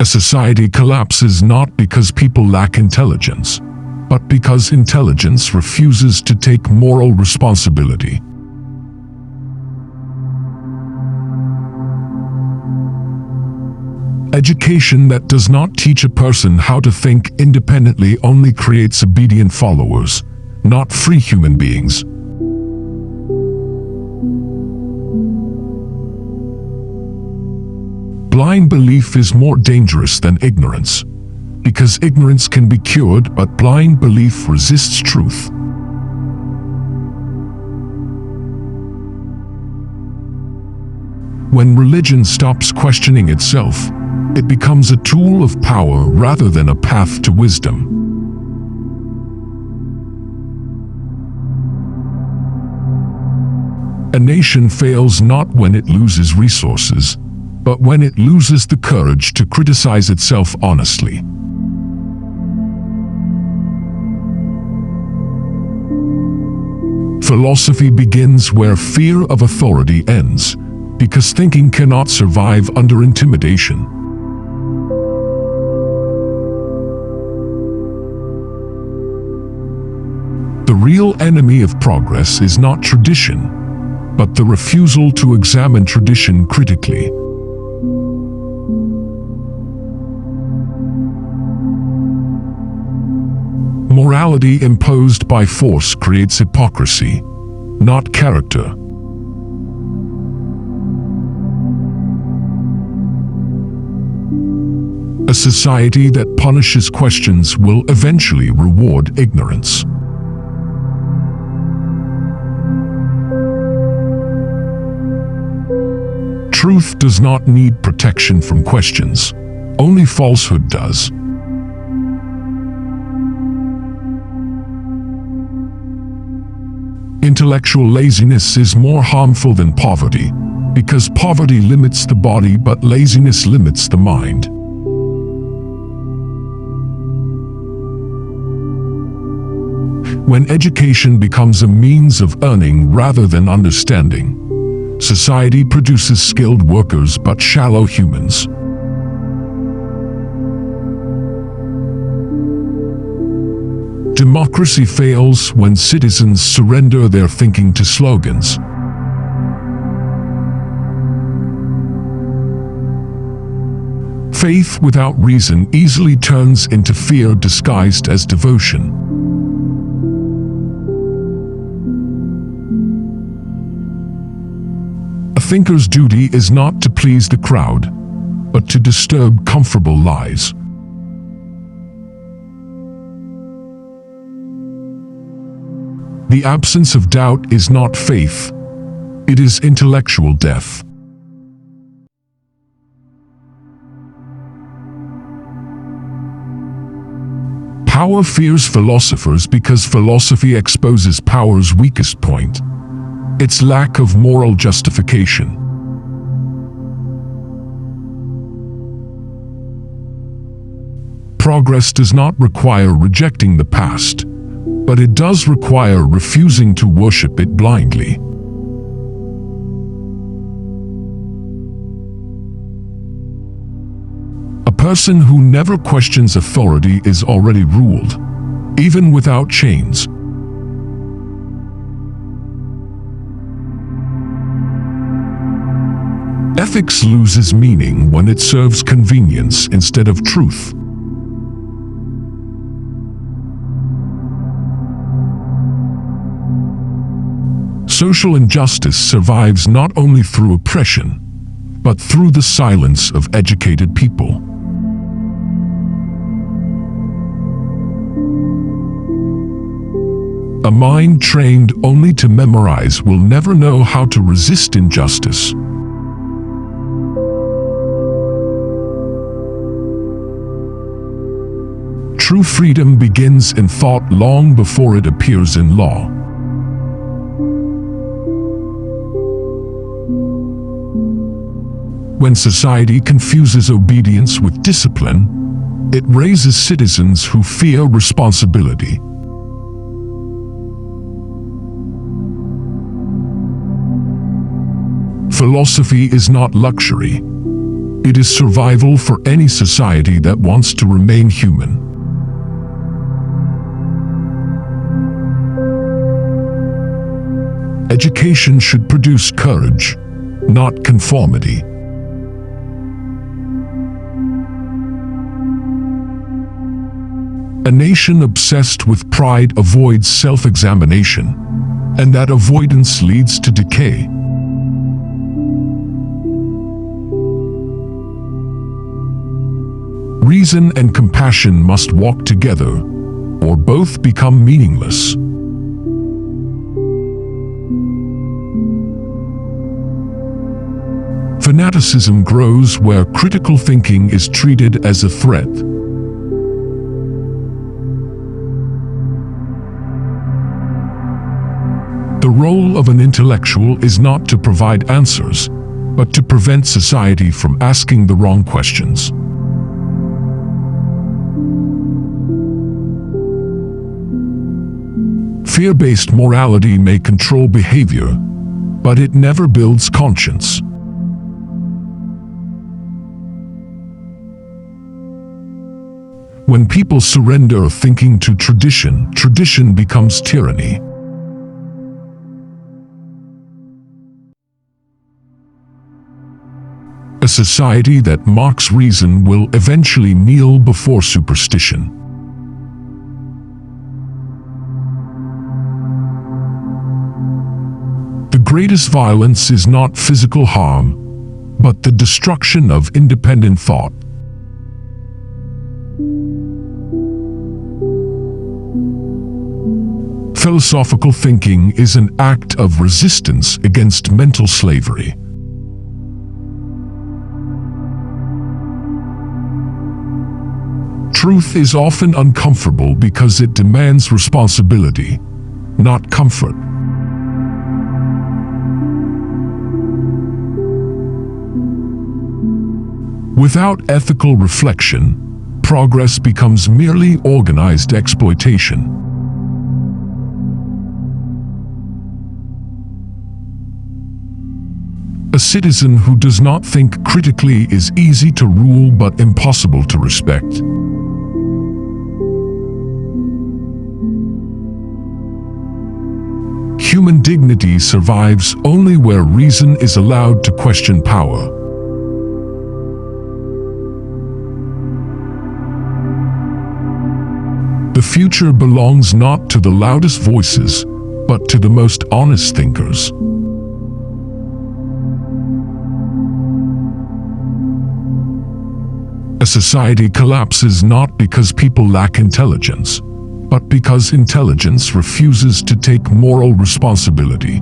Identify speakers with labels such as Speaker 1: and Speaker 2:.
Speaker 1: A society collapses not because people lack intelligence, but because intelligence refuses to take moral responsibility. Education that does not teach a person how to think independently only creates obedient followers, not free human beings. Blind belief is more dangerous than ignorance, because ignorance can be cured, but blind belief resists truth. When religion stops questioning itself, it becomes a tool of power rather than a path to wisdom. A nation fails not when it loses resources, but when it loses the courage to criticize itself honestly. Philosophy begins where fear of authority ends, because thinking cannot survive under intimidation. The real enemy of progress is not tradition, but the refusal to examine tradition critically. Morality imposed by force creates hypocrisy, not character. A society that punishes questions will eventually reward ignorance. Truth does not need protection from questions. Only falsehood does. Intellectual laziness is more harmful than poverty, because poverty limits the body but laziness limits the mind. When education becomes a means of earning rather than understanding, society produces skilled workers but shallow humans. Democracy fails when citizens surrender their thinking to slogans. Faith without reason easily turns into fear disguised as devotion. A thinker's duty is not to please the crowd, but to disturb comfortable lies. The absence of doubt is not faith, it is intellectual death. Power fears philosophers because philosophy exposes power's weakest point, its lack of moral justification. Progress does not require rejecting the past, but it does require refusing to worship it blindly. A person who never questions authority is already ruled, even without chains. Ethics loses meaning when it serves convenience instead of truth. Social injustice survives not only through oppression, but through the silence of educated people. A mind trained only to memorize will never know how to resist injustice. True freedom begins in thought long before it appears in law. When society confuses obedience with discipline, it raises citizens who fear responsibility. Philosophy is not luxury. It is survival for any society that wants to remain human. Education should produce courage, not conformity. A nation obsessed with pride avoids self-examination, and that avoidance leads to decay. Reason and compassion must walk together, or both become meaningless. Fanaticism grows where critical thinking is treated as a threat. The role of an intellectual is not to provide answers, but to prevent society from asking the wrong questions. Fear-based morality may control behavior, but it never builds conscience. When people surrender thinking to tradition, tradition becomes tyranny. A society that mocks reason will eventually kneel before superstition. The greatest violence is not physical harm, but the destruction of independent thought. Philosophical thinking is an act of resistance against mental slavery. Truth is often uncomfortable because it demands responsibility, not comfort. Without ethical reflection, progress becomes merely organized exploitation. A citizen who does not think critically is easy to rule but impossible to respect. Human dignity survives only where reason is allowed to question power. The future belongs not to the loudest voices, but to the most honest thinkers. A society collapses not because people lack intelligence, but because intelligence refuses to take moral responsibility.